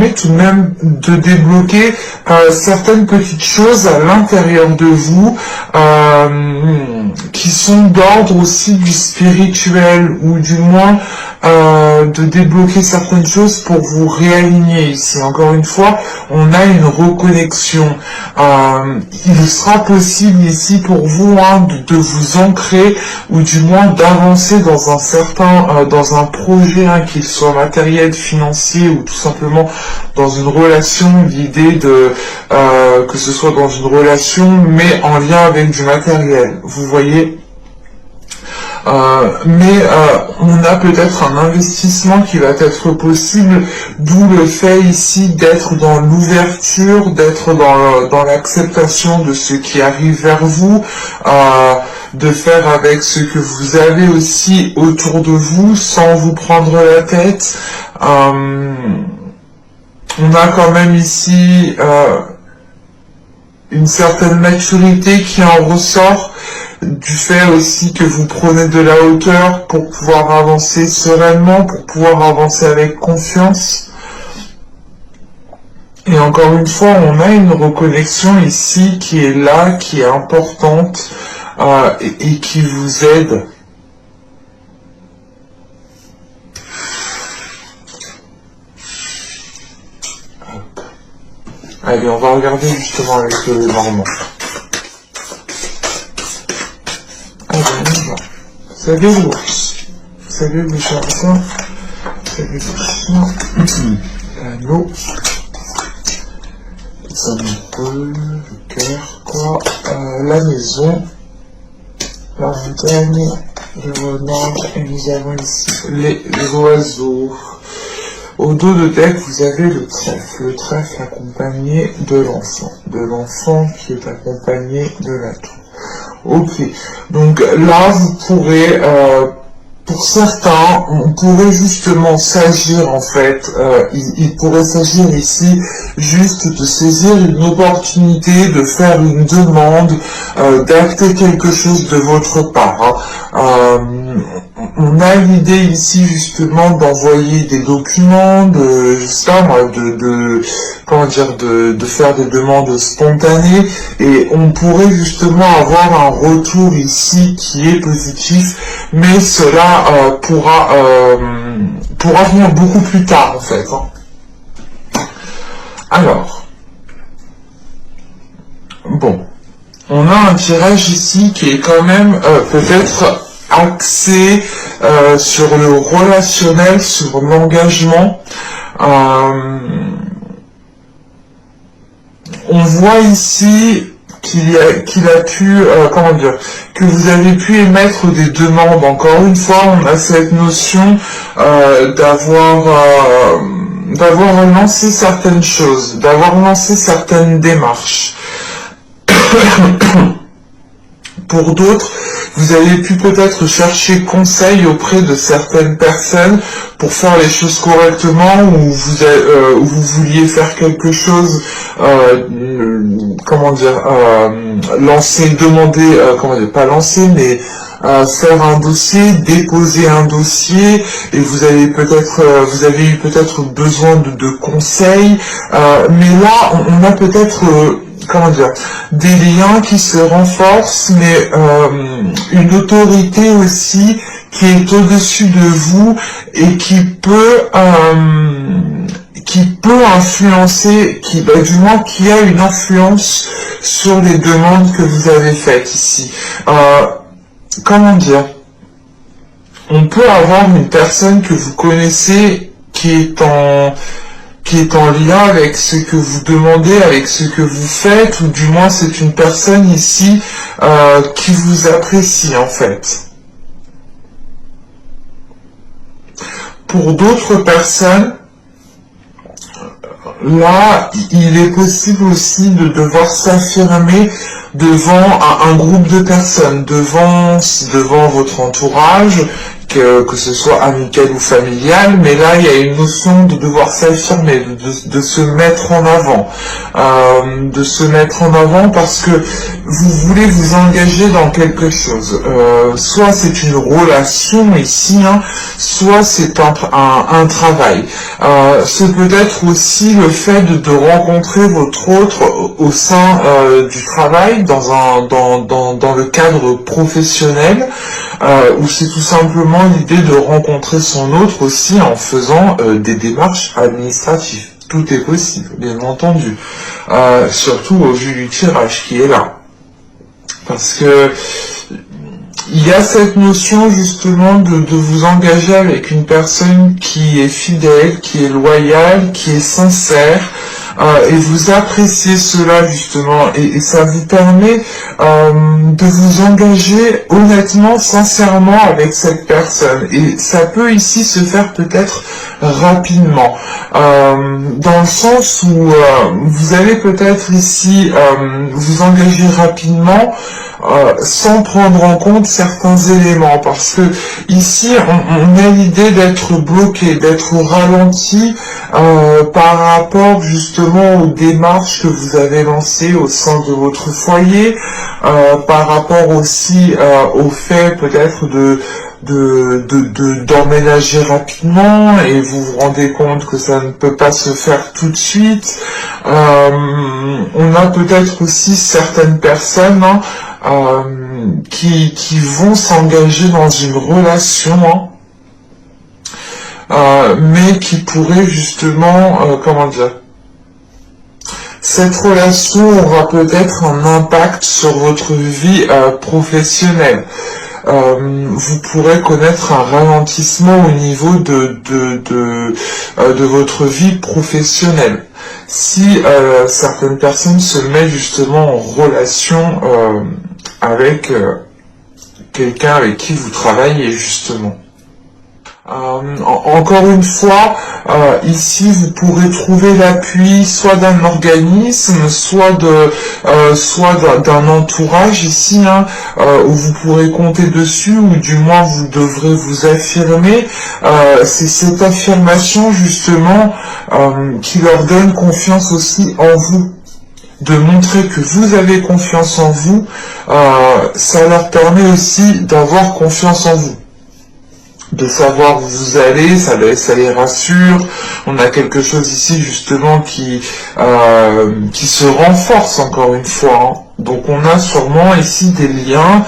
tout de même de débloquer certaines petites choses à l'intérieur de vous qui sont d'ordre aussi du spirituel, ou du moins de débloquer certaines choses pour vous réaligner ici. Encore une fois, on a une reconnexion. Il sera possible ici pour vous de vous ancrer, ou du moins d'avancer dans dans un projet, qu'il soit matériel, financier, ou tout simplement dans une relation. L'idée de que ce soit dans une relation mais en lien avec du matériel, vous voyez. On a peut-être un investissement qui va être possible, d'où le fait ici d'être dans l'ouverture, d'être dans l'acceptation de ce qui arrive vers vous, de faire avec ce que vous avez aussi autour de vous, sans vous prendre la tête. On a quand même ici une certaine maturité qui en ressort, du fait aussi que vous prenez de la hauteur pour pouvoir avancer sereinement, pour pouvoir avancer avec confiance. Et encore une fois, on a une reconnexion ici qui est là, qui est importante et qui vous aide. Allez, on va regarder justement avec le Normand. Allez, on y va. Salut l'ours. Salut le jardin. Salut le chien. L'anneau. Le symbole, le cœur, quoi. La maison. La montagne. Le renard. Et nous avons ici les oiseaux. Au dos de deck, vous avez le trèfle accompagné de l'enfant qui est accompagné de la tour. Ok, donc là, vous pourrez, pour certains, on pourrait justement s'agir, en fait, il pourrait s'agir ici juste de saisir une opportunité, de faire une demande, d'acter quelque chose de votre part. On a l'idée ici justement d'envoyer des documents, de faire des demandes spontanées, et on pourrait justement avoir un retour ici qui est positif, mais cela pourra venir beaucoup plus tard en fait. Alors, bon, on a un tirage ici qui est quand même peut-être axé sur le relationnel, sur l'engagement. On voit ici qu'il a pu, que vous avez pu émettre des demandes. Encore une fois, on a cette notion d'avoir lancé certaines choses, d'avoir lancé certaines démarches. Pour d'autres, vous avez pu peut-être chercher conseil auprès de certaines personnes pour faire les choses correctement, ou vous vouliez faire quelque chose, faire un dossier, déposer un dossier, et vous avez eu peut-être besoin de conseils, mais là, on a peut-être des liens qui se renforcent, mais une autorité aussi qui est au-dessus de vous et qui peut influencer, qui a une influence sur les demandes que vous avez faites ici. On peut avoir une personne que vous connaissez qui est en lien avec ce que vous demandez, avec ce que vous faites, ou du moins c'est une personne ici qui vous apprécie en fait. Pour d'autres personnes, là, il est possible aussi de devoir s'affirmer devant un groupe de personnes, devant votre entourage, que ce soit amical ou familial, mais là il y a une notion de devoir s'affirmer, de se mettre en avant, parce que vous voulez vous engager dans quelque chose. Soit c'est une relation ici, hein, soit c'est un travail. C'est peut-être aussi le fait de rencontrer votre autre au sein du travail, dans le cadre professionnel, où c'est tout simplement l'idée de rencontrer son autre aussi en faisant des démarches administratives. Tout est possible, bien entendu. Surtout au vu du tirage qui est là. Parce que il y a cette notion justement de vous engager avec une personne qui est fidèle, qui est loyale, qui est sincère, et vous appréciez cela justement, et ça vous permet de vous engager honnêtement, sincèrement avec cette personne. Et ça peut ici se faire peut-être rapidement, dans le sens où vous allez peut-être ici vous engager rapidement, sans prendre en compte certains éléments, parce que ici on a l'idée d'être bloqué, d'être ralenti par rapport justement aux démarches que vous avez lancées au sein de votre foyer, par rapport aussi au fait peut-être d'emménager rapidement, et vous vous rendez compte que ça ne peut pas se faire tout de suite. On a peut-être aussi certaines personnes, hein, qui vont s'engager dans une relation, mais qui pourraient justement, comment dire, cette relation aura peut-être un impact sur votre vie professionnelle. Vous pourrez connaître un ralentissement au niveau de votre vie professionnelle. Si certaines personnes se mettent justement en relation avec quelqu'un avec qui vous travaillez justement. Encore une fois, ici vous pourrez trouver l'appui soit d'un organisme, soit d'un entourage ici, hein, où vous pourrez compter dessus, ou du moins vous devrez vous affirmer. C'est cette affirmation justement qui leur donne confiance aussi en vous. De montrer que vous avez confiance en vous, ça leur permet aussi d'avoir confiance en vous. De savoir où vous allez, ça les rassure. On a quelque chose ici justement qui se renforce encore une fois, hein. Donc on a sûrement ici des liens,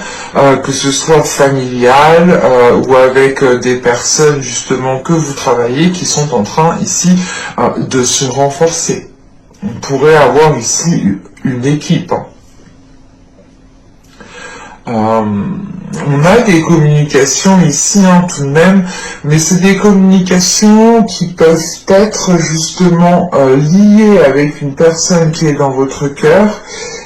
que ce soit familial ou avec des personnes justement que vous travaillez, qui sont en train ici de se renforcer. On pourrait avoir ici une équipe, hein. On a des communications ici, hein, tout de même, mais c'est des communications qui peuvent être justement liées avec une personne qui est dans votre cœur,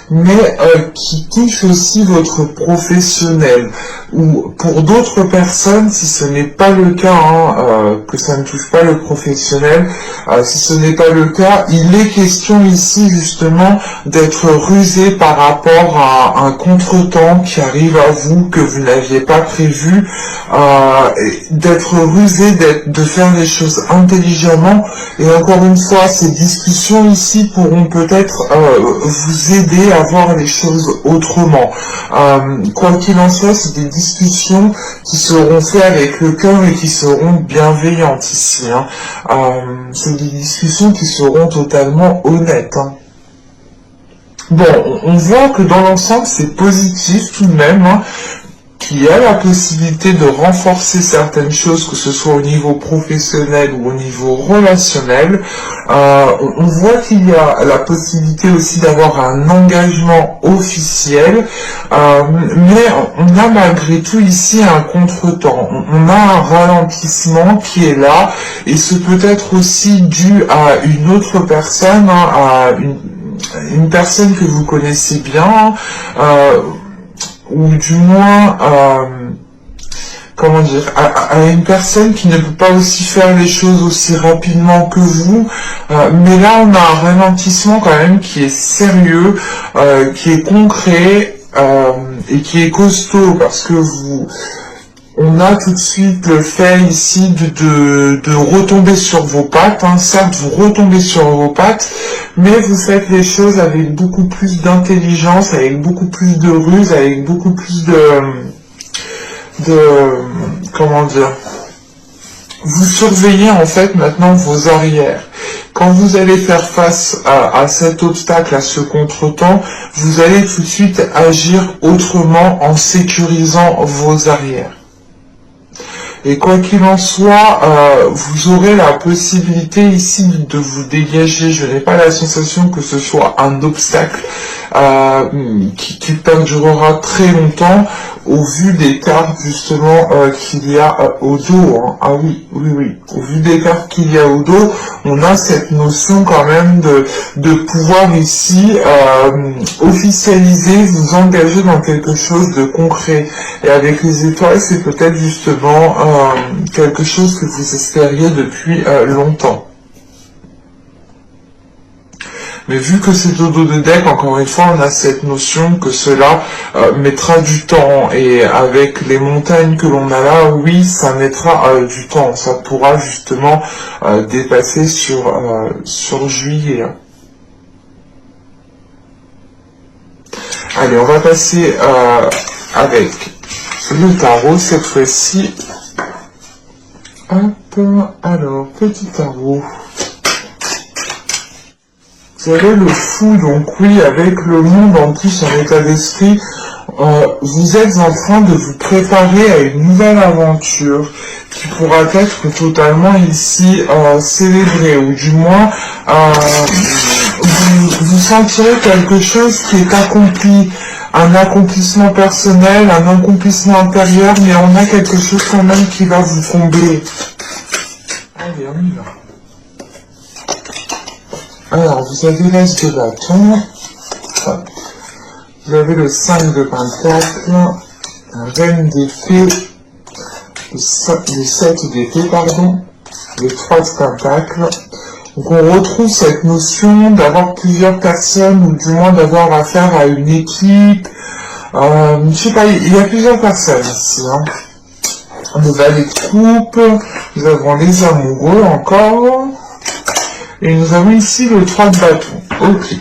mais qui touche aussi votre professionnel. Ou pour d'autres personnes, si ce n'est pas le cas, hein, que ça ne touche pas le professionnel, si ce n'est pas le cas, il est question ici justement d'être rusé par rapport à un contretemps qui arrive à vous, que vous n'aviez pas prévu, d'être rusé, de faire les choses intelligemment. Et encore une fois, ces discussions ici pourront peut-être vous aider à voir les choses autrement. Quoi qu'il en soit, c'est des discussions qui seront faites avec le cœur et qui seront bienveillantes ici, hein. C'est des discussions qui seront totalement honnêtes, hein. Bon, on voit que dans l'ensemble c'est positif tout de même, hein, qu'il y a la possibilité de renforcer certaines choses, que ce soit au niveau professionnel ou au niveau relationnel. On voit qu'il y a la possibilité aussi d'avoir un engagement officiel, mais on a malgré tout ici un contretemps. On a un ralentissement qui est là, et ce peut être aussi dû à une autre personne, hein, à une personne que vous connaissez bien, ou du moins, comment dire, à une personne qui ne peut pas aussi faire les choses aussi rapidement que vous, mais là on a un ralentissement quand même qui est sérieux, qui est concret, et qui est costaud, parce que on a tout de suite le fait ici de retomber sur vos pattes. Hein. Certes, vous retombez sur vos pattes, mais vous faites les choses avec beaucoup plus d'intelligence, avec beaucoup plus de ruse, avec beaucoup plus comment dire, vous surveillez en fait maintenant vos arrières. Quand vous allez faire face à cet obstacle, à ce contretemps, vous allez tout de suite agir autrement en sécurisant vos arrières. Et quoi qu'il en soit, vous aurez la possibilité ici de vous dégager. Je n'ai pas la sensation que ce soit un obstacle qui perdurera très longtemps au vu des cartes justement qu'il y a au dos. Hein. Ah oui. Au vu des cartes qu'il y a au dos, on a cette notion quand même de pouvoir ici officialiser, vous engager dans quelque chose de concret. Et avec les étoiles, c'est peut-être justement quelque chose que vous espériez depuis longtemps. Mais vu que c'est au dos de deck, encore une fois, on a cette notion que cela mettra du temps. Et avec les montagnes que l'on a là, oui, ça mettra du temps. Ça pourra justement dépasser sur juillet. Allez, on va passer avec le tarot cette fois-ci. Hop, alors, petit tarot. Vous avez le fou, donc oui, avec le monde en plus en état d'esprit, vous êtes en train de vous préparer à une nouvelle aventure qui pourra être totalement ici célébrée, ou du moins vous sentirez quelque chose qui est accompli, un accomplissement personnel, un accomplissement intérieur, mais on a quelque chose quand même qui va vous combler. Allez, on y va. Alors, vous avez l'As de bâton, vous avez le 5 de pentacle, la Reine d'épée, le 7 d'épée, pardon, le 3 de pentacle. Donc on retrouve cette notion d'avoir plusieurs personnes, ou du moins d'avoir affaire à une équipe. Je sais pas, il y a plusieurs personnes ici. Hein. Le valet de coupe, nous avons les amoureux encore. Et nous avons ici le 3 de bâton. Ok.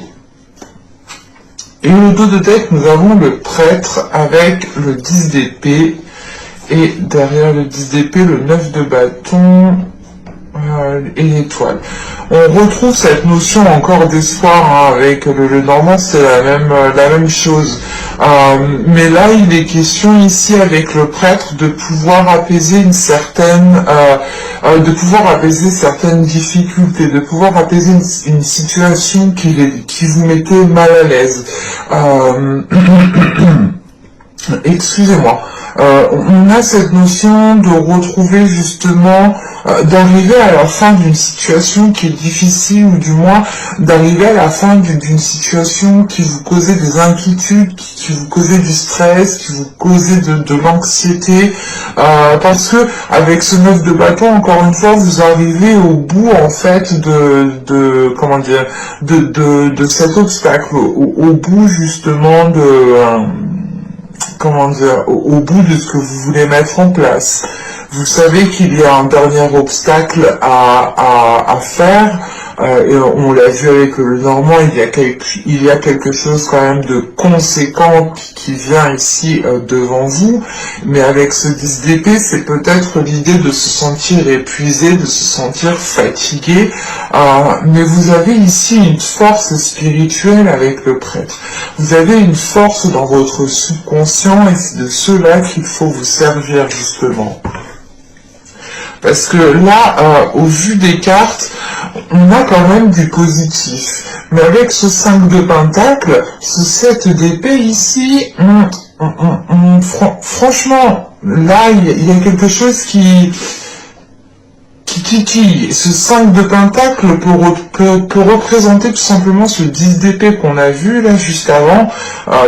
Et au dos de deck, nous avons le prêtre avec le 10 d'épée. Et derrière le 10 d'épée, le 9 de bâton et l'étoile. On retrouve cette notion encore d'espoir hein, avec le normand, c'est la même chose. Mais là, il est question ici avec le prêtre de pouvoir apaiser certaines difficultés, de pouvoir apaiser une situation qui vous mettait mal à l'aise. Excusez-moi. On a cette notion de retrouver justement, d'arriver à la fin d'une situation qui est difficile, ou du moins d'arriver à la fin d'une situation qui vous causait des inquiétudes, qui vous causait du stress, qui vous causait de l'anxiété, parce que avec ce 9 de bâton, encore une fois, vous arrivez au bout en fait de cet obstacle, au bout justement au bout de ce que vous voulez mettre en place. Vous savez qu'il y a un dernier obstacle à faire, et on l'a vu avec le normand, il y a quelque chose quand même de conséquent qui vient ici devant vous, mais avec ce 10 d'épée, c'est peut-être l'idée de se sentir épuisé, de se sentir fatigué, mais vous avez ici une force spirituelle avec le prêtre. Vous avez une force dans votre subconscient, et c'est de cela qu'il faut vous servir justement. Parce que là, au vu des cartes, on a quand même du positif. Mais avec ce 5 de pentacle, ce 7 d'épée ici, franchement, là, il y a quelque chose qui ce 5 de pentacle peut représenter tout simplement ce 10 d'épée qu'on a vu là juste avant,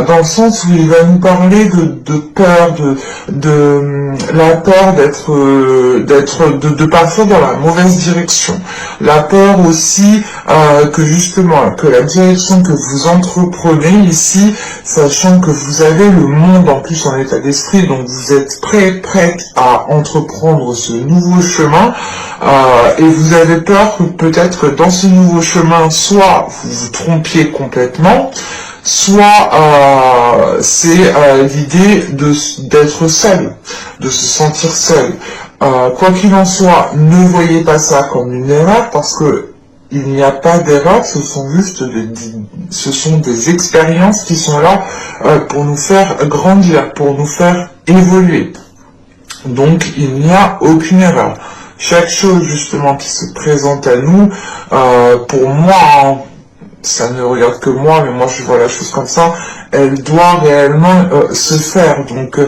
dans le sens où il va nous parler de peur, de la peur de partir dans la mauvaise direction, la peur aussi que justement que la direction que vous entreprenez ici, sachant que vous avez le monde en plus en état d'esprit, donc vous êtes prête à entreprendre ce nouveau chemin, et vous avez peur que peut-être que dans ce nouveau chemin, soit vous vous trompiez complètement, soit c'est l'idée d'être seul, de se sentir seul. Quoi qu'il en soit, ne voyez pas ça comme une erreur, parce que il n'y a pas d'erreur, ce sont juste des expériences qui sont là pour nous faire grandir, pour nous faire évoluer. Donc il n'y a aucune erreur. Chaque chose justement qui se présente à nous, pour moi, hein, ça ne regarde que moi, mais moi je vois la chose comme ça, elle doit réellement se faire. Donc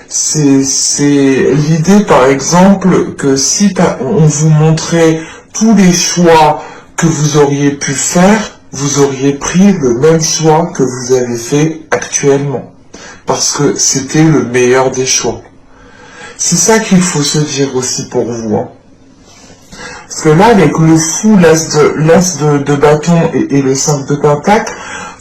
c'est l'idée par exemple que si on vous montrait tous les choix que vous auriez pu faire, vous auriez pris le même choix que vous avez fait actuellement. Parce que c'était le meilleur des choix. C'est ça qu'il faut se dire aussi pour vous. Hein. Parce que là, avec le fou, l'as de bâton et le 5 de pentacle,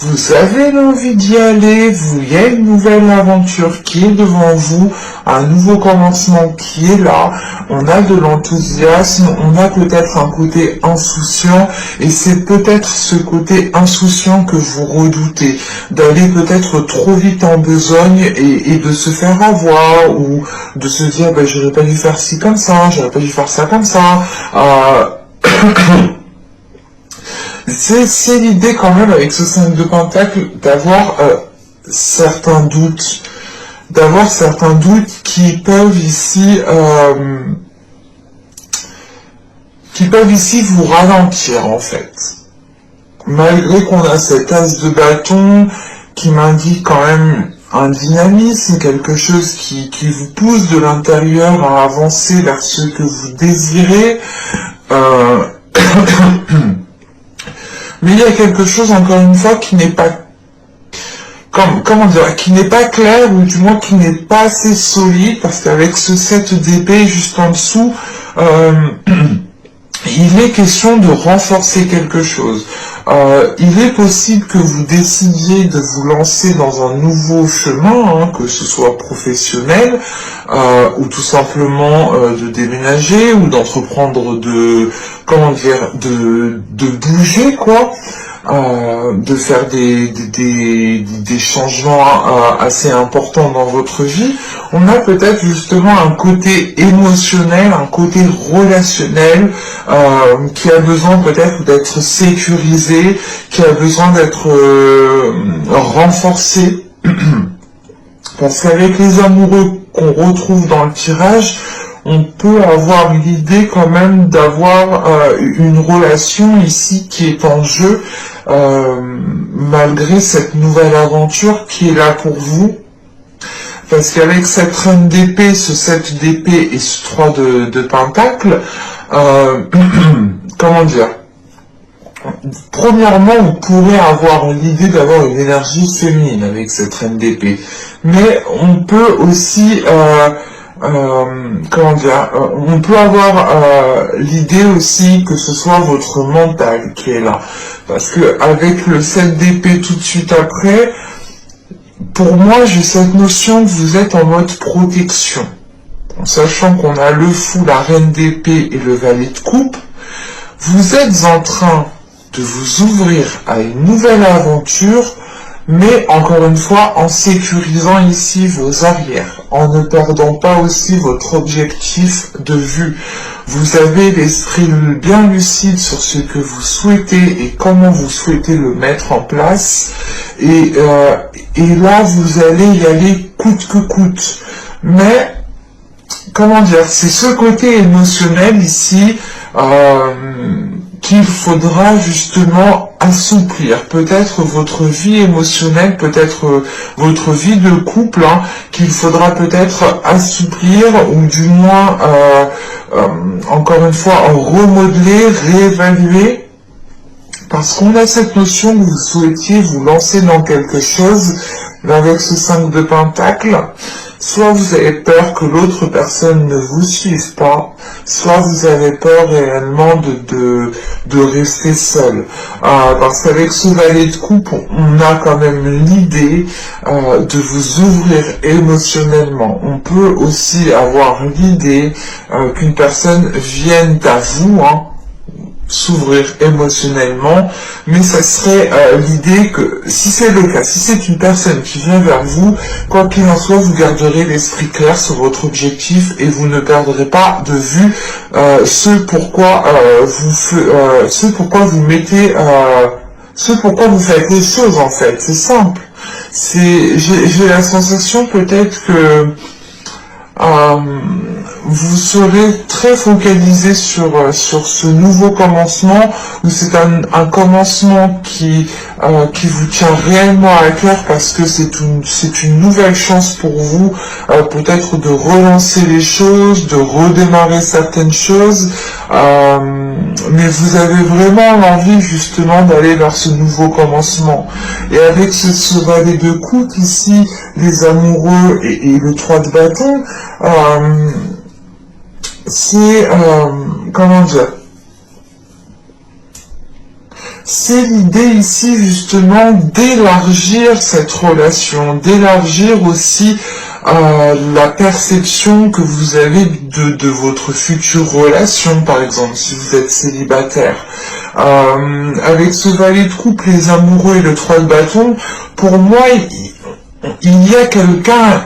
vous avez l'envie d'y aller, il y a une nouvelle aventure qui est devant vous, un nouveau commencement qui est là, on a de l'enthousiasme, on a peut-être un côté insouciant, et c'est peut-être ce côté insouciant que vous redoutez, d'aller peut-être trop vite en besogne et de se faire avoir, ou de se dire, ben, j'aurais pas dû faire ci comme ça, j'aurais pas dû faire ça comme ça, c'est l'idée quand même avec ce 5 de pentacle d'avoir certains doutes, qui peuvent ici vous ralentir en fait. Malgré qu'on a cet as de bâton qui m'indique quand même un dynamisme, quelque chose qui vous pousse de l'intérieur à avancer vers ce que vous désirez, mais il y a quelque chose, encore une fois, qui n'est pas, qui n'est pas clair, ou du moins qui n'est pas assez solide, parce qu'avec ce 7 d'épée juste en dessous, il est question de renforcer quelque chose. Il est possible que vous décidiez de vous lancer dans un nouveau chemin, hein, que ce soit professionnel, ou tout simplement de déménager, ou d'entreprendre de bouger, quoi. De faire des changements assez importants dans votre vie. On a peut-être justement un côté émotionnel, un côté relationnel qui a besoin peut-être d'être sécurisé, qui a besoin d'être renforcé. Parce qu'avec les amoureux qu'on retrouve dans le tirage, on peut avoir l'idée quand même d'avoir une relation ici qui est en jeu, malgré cette nouvelle aventure qui est là pour vous. Parce qu'avec cette reine d'épée, ce 7 d'épée et ce 3 de pentacle, comment dire, premièrement, vous pourrez avoir l'idée d'avoir une énergie féminine avec cette reine d'épée. Mais on peut aussi... on peut avoir l'idée aussi que ce soit votre mental qui est là. Parce que avec le 7 d'épée tout de suite après, pour moi j'ai cette notion que vous êtes en mode protection. En sachant qu'on a le fou, la reine d'épée et le valet de coupe, vous êtes en train de vous ouvrir à une nouvelle aventure, mais encore une fois en sécurisant ici vos arrières, en ne perdant pas aussi votre objectif de vue. Vous avez l'esprit bien lucide sur ce que vous souhaitez et comment vous souhaitez le mettre en place, et là vous allez y aller coûte que coûte. Mais comment dire, c'est ce côté émotionnel ici qu'il faudra justement assouplir. Peut-être votre vie émotionnelle, peut-être votre vie de couple, hein, qu'il faudra peut-être assouplir ou du moins, encore une fois, remodeler, réévaluer. Parce qu'on a cette notion que vous souhaitiez vous lancer dans quelque chose, mais avec ce 5 de Pentacle, soit vous avez peur que l'autre personne ne vous suive pas, soit vous avez peur réellement de rester seul. Parce qu'avec ce valet de coupe, on a quand même l'idée de vous ouvrir émotionnellement. On peut aussi avoir l'idée qu'une personne vienne à vous, hein, s'ouvrir émotionnellement, mais ça serait l'idée que, si c'est le cas, si c'est une personne qui vient vers vous, quoi qu'il en soit, vous garderez l'esprit clair sur votre objectif et vous ne perdrez pas de vue ce pourquoi vous mettez, ce pourquoi vous faites les choses en fait. C'est simple. J'ai la sensation peut-être que vous serez très focalisé sur ce nouveau commencement, où c'est un commencement qui vous tient réellement à cœur parce que c'est une nouvelle chance pour vous, peut-être de relancer les choses, de redémarrer certaines choses, mais vous avez vraiment l'envie justement d'aller vers ce nouveau commencement. Et avec ce valet de coupe ici, les amoureux et le 3 de bâton, c'est, comment dire, c'est l'idée ici justement d'élargir cette relation, d'élargir aussi la perception que vous avez de votre future relation, par exemple, si vous êtes célibataire. Avec ce valet de coupe, les amoureux et le 3 de bâton, pour moi, il y a quelqu'un,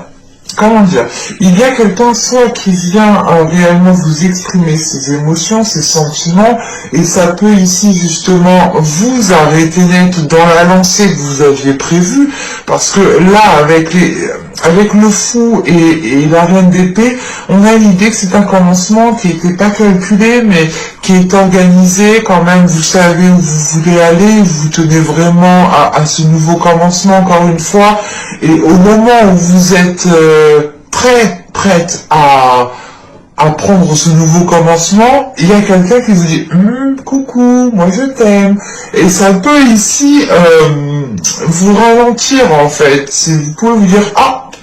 comment dire, il y a quelqu'un soit qui vient réellement vous exprimer ses émotions, ses sentiments, et ça peut ici justement vous arrêter net dans la lancée que vous aviez prévue, parce que là, avec le fou et la reine d'épée, on a l'idée que c'est un commencement qui n'était pas calculé, mais qui est organisé quand même, vous savez où vous voulez aller, vous tenez vraiment à ce nouveau commencement encore une fois, et au moment où vous êtes prête à prendre ce nouveau commencement, il y a quelqu'un qui vous dit coucou, moi je t'aime, et ça peut ici vous ralentir en fait. Vous pouvez vous dire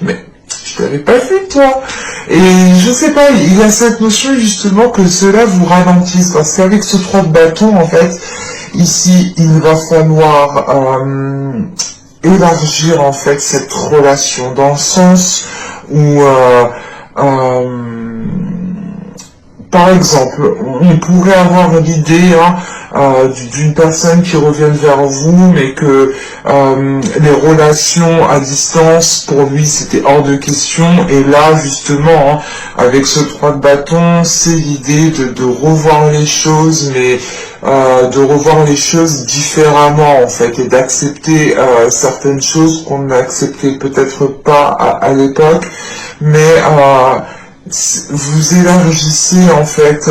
mais je t'avais pas vu toi, et je sais pas, il y a cette notion justement que cela vous ralentisse, parce qu'avec ce 3 de bâton en fait, ici il va falloir élargir en fait cette relation dans le sens où par exemple, on pourrait avoir l'idée d'une personne qui revienne vers vous, mais que les relations à distance, pour lui, c'était hors de question. Et là, justement, avec ce 3 de bâton, c'est l'idée de revoir les choses, mais de revoir les choses différemment, en fait, et d'accepter certaines choses qu'on n'acceptait peut-être pas à l'époque, mais vous élargissez en fait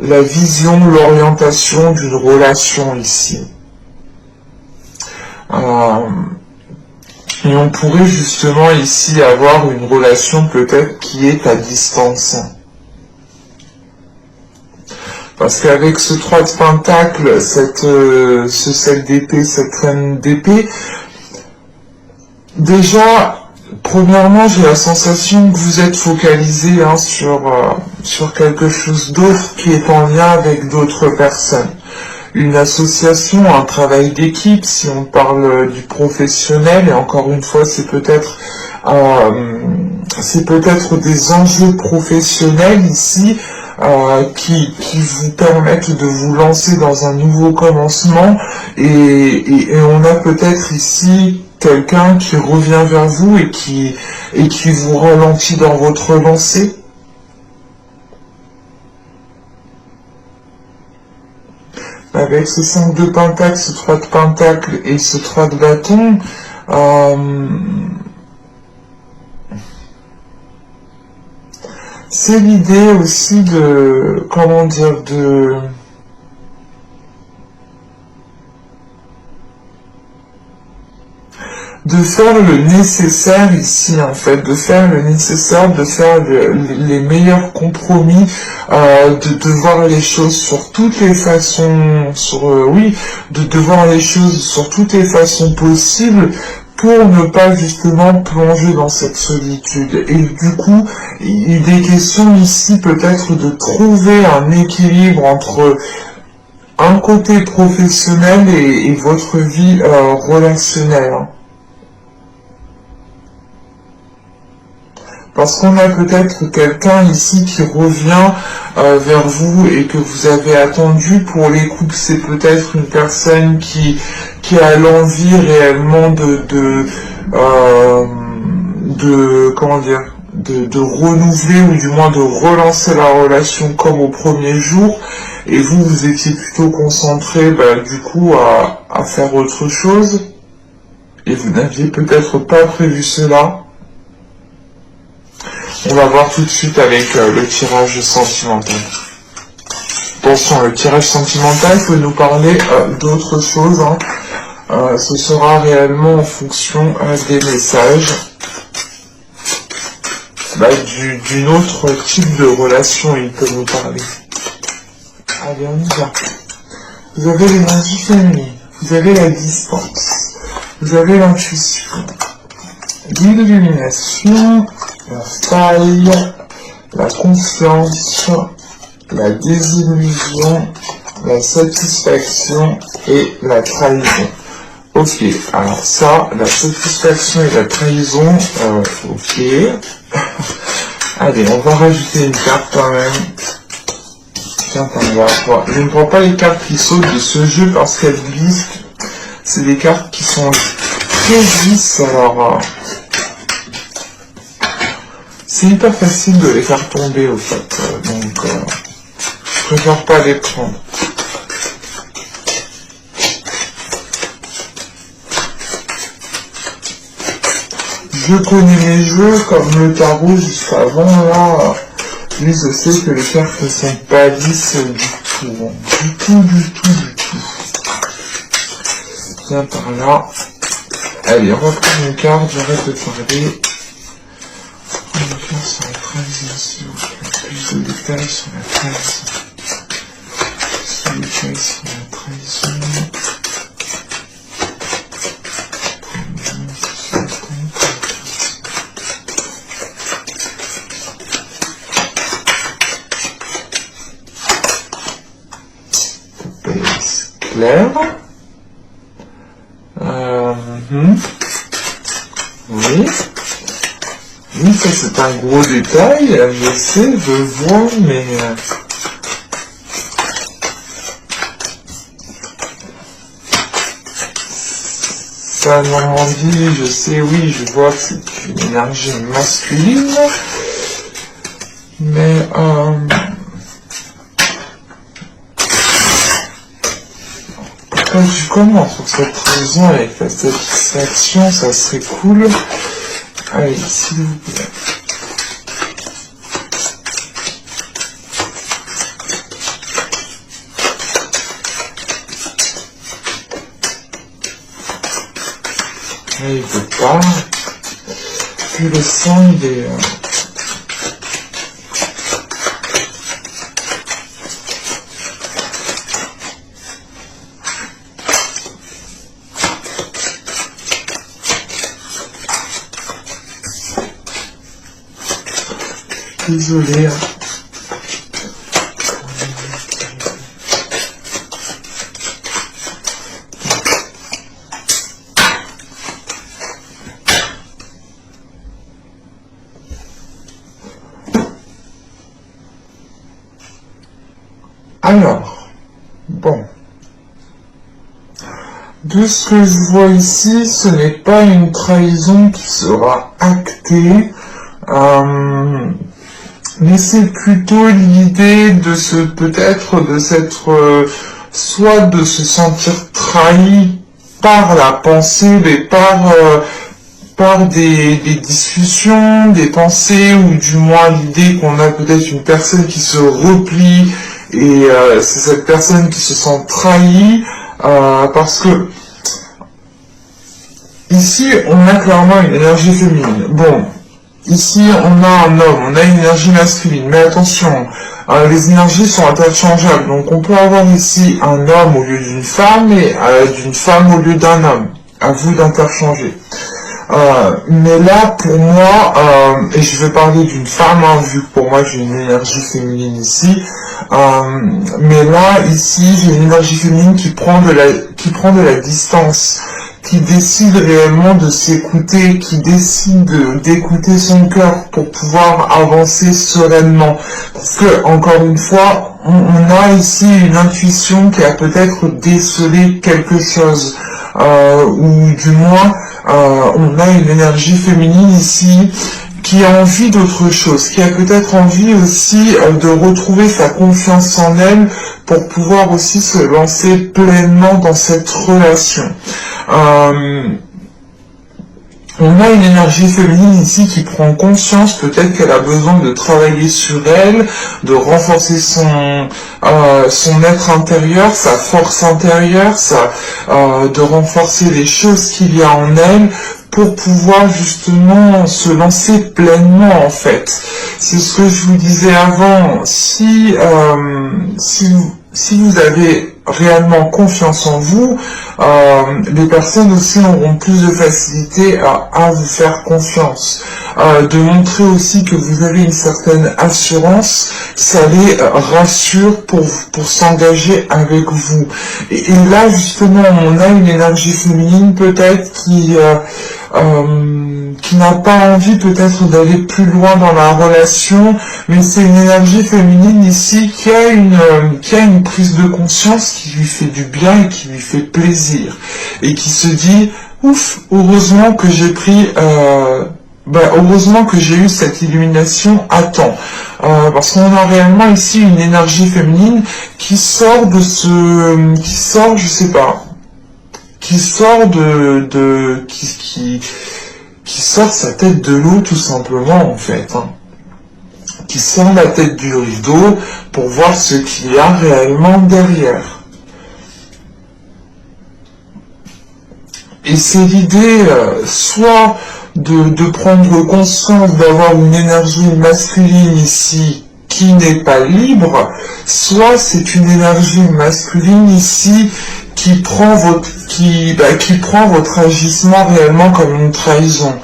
la vision, l'orientation d'une relation ici. Et on pourrait justement ici avoir une relation peut-être qui est à distance. Parce qu'avec ce 3 de pentacle, ce 7 d'épée, cette reine d'épée, déjà, premièrement, j'ai la sensation que vous êtes focalisé sur quelque chose d'autre qui est en lien avec d'autres personnes. Une association, un travail d'équipe, si on parle du professionnel, et encore une fois, c'est peut-être des enjeux professionnels ici qui vous permettent de vous lancer dans un nouveau commencement, et on a peut-être ici quelqu'un qui revient vers vous et qui vous ralentit dans votre lancée. Avec ce 5 de pentacle, ce 3 de pentacle et ce 3 de bâton, c'est l'idée aussi de, comment dire, de faire le nécessaire ici, en fait, de faire le nécessaire, de faire les meilleurs compromis, de voir les choses sur toutes les façons, oui, de voir les choses sur toutes les façons possibles, pour ne pas justement plonger dans cette solitude. Et du coup, il est question ici peut-être de trouver un équilibre entre un côté professionnel et votre vie relationnelle. Parce qu'on a peut-être quelqu'un ici qui revient vers vous et que vous avez attendu pour les couples. C'est peut-être une personne qui a l'envie réellement comment dire, de renouveler ou du moins de relancer la relation comme au premier jour. Et vous étiez plutôt concentré du coup à faire autre chose. Et vous n'aviez peut-être pas prévu cela. On va voir tout de suite avec le tirage sentimental. Attention, le tirage sentimental peut nous parler d'autre chose. Ce sera réellement en fonction des messages. D'une autre type de relation, il peut nous parler. Allez, on y va. Vous avez l'énergie féminine, vous avez la distance, vous avez l'intuition, l'illumination, la faille, la confiance, la désillusion, la satisfaction et la trahison. Ok, alors ça, la satisfaction et la trahison, ok. Allez, on va rajouter une carte quand même. Tiens, je ne prends pas les cartes qui sautent de ce jeu parce qu'elles glissent. C'est des cartes qui sont très lisses, alors... c'est hyper facile de les faire tomber au fait, donc je préfère pas les prendre. Je connais mes jeux comme le tarot juste avant là, mais je sais que les cartes ne sont pas lisses du tout, du tout. Viens par là. Allez, on va prendre une carte, j'arrête de parler. Sur la trahison, s'il vous plaît. Plus de détails sur la trahison. Plus de détails sur la trahison. Claire. Oui. Oui, ça c'est un gros détail, je sais, je vois, mais... ça, Normandie, je sais, oui, je vois que c'est une énergie masculine, mais... quand tu commences sur cette raison avec la satisfaction, ça serait cool. Allez, s'il vous plaît. Allez, il veut pas. Puis le sang, il est... Désolé. Alors, bon. De ce que je vois ici, ce n'est pas une trahison qui sera actée. Mais c'est plutôt l'idée de soit de se sentir trahi par la pensée, mais par des discussions, des pensées, ou du moins l'idée qu'on a peut-être une personne qui se replie, et c'est cette personne qui se sent trahie, parce que ici, on a clairement une énergie féminine. Bon, ici, on a un homme, on a une énergie masculine. Mais attention, les énergies sont interchangeables. Donc, on peut avoir ici un homme au lieu d'une femme et d'une femme au lieu d'un homme. À vous d'interchanger. Mais là, pour moi, et je vais parler d'une femme, hein, vu que pour moi j'ai une énergie féminine ici, mais là, ici, j'ai une énergie féminine qui prend de la distance, qui décide réellement de s'écouter, qui décide d'écouter son cœur pour pouvoir avancer sereinement. Parce que, encore une fois, on a ici une intuition qui a peut-être décelé quelque chose, ou du moins, on a une énergie féminine ici qui a envie d'autre chose, qui a peut-être envie aussi de retrouver sa confiance en elle pour pouvoir aussi se lancer pleinement dans cette relation. On a une énergie féminine ici qui prend conscience, peut-être qu'elle a besoin de travailler sur elle, de renforcer son être intérieur, sa force intérieure, de renforcer les choses qu'il y a en elle pour pouvoir justement se lancer pleinement en fait. C'est ce que je vous disais avant, si vous avez réellement confiance en vous, les personnes aussi auront plus de facilité à vous faire confiance. De montrer aussi que vous avez une certaine assurance, ça les rassure pour s'engager avec vous. Et là, justement, on a une énergie féminine peut-être qui n'a pas envie peut-être d'aller plus loin dans la relation, mais c'est une énergie féminine ici qui a une prise de conscience qui lui fait du bien et qui lui fait plaisir, et qui se dit ouf, heureusement que j'ai pris heureusement que j'ai eu cette illumination à temps, parce qu'on a réellement ici une énergie féminine qui sort qui sort sa tête de l'eau tout simplement en fait, hein. Qui sort la tête du rideau pour voir ce qu'il y a réellement derrière. Et c'est l'idée soit de prendre conscience d'avoir une énergie masculine ici qui n'est pas libre, soit c'est une énergie masculine ici qui prend votre agissement réellement comme une trahison,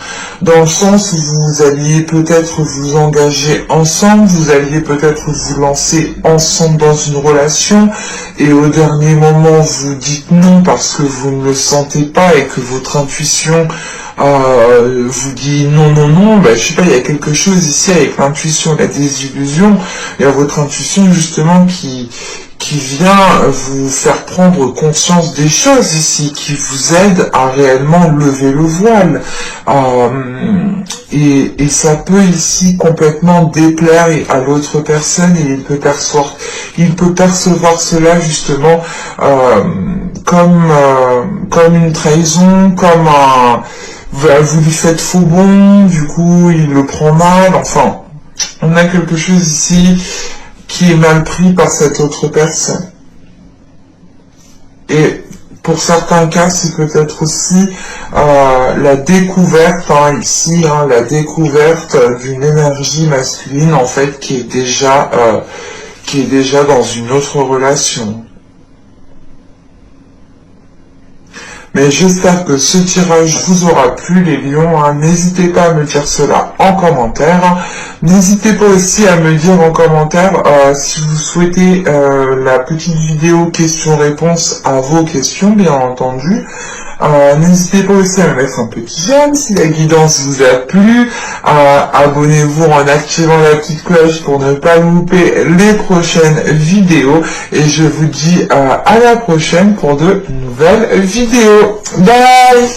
dans le sens où vous alliez peut-être vous engager ensemble, vous alliez peut-être vous lancer ensemble dans une relation, et au dernier moment vous dites non parce que vous ne le sentez pas et que votre intuition vous dit non, je sais pas, il y a quelque chose ici avec l'intuition, la désillusion, il y a votre intuition justement qui vient vous faire prendre conscience des choses ici, qui vous aide à réellement lever le voile. Et ça peut ici complètement déplaire à l'autre personne, et il peut percevoir cela justement comme une trahison, comme vous lui faites faux bon, du coup il le prend mal, enfin, on a quelque chose ici qui est mal pris par cette autre personne. Et pour certains cas, c'est peut-être aussi la découverte, ici, la découverte d'une énergie masculine, en fait, qui est déjà dans une autre relation. Mais j'espère que ce tirage vous aura plu, les lions. N'hésitez pas à me dire cela en commentaire. N'hésitez pas aussi à me dire en commentaire si vous souhaitez la petite vidéo questions-réponses à vos questions, bien entendu. N'hésitez pas aussi à me mettre un petit j'aime si la guidance vous a plu. Abonnez-vous en activant la petite cloche pour ne pas louper les prochaines vidéos. Et je vous dis à la prochaine pour de nouvelles vidéos. Bye!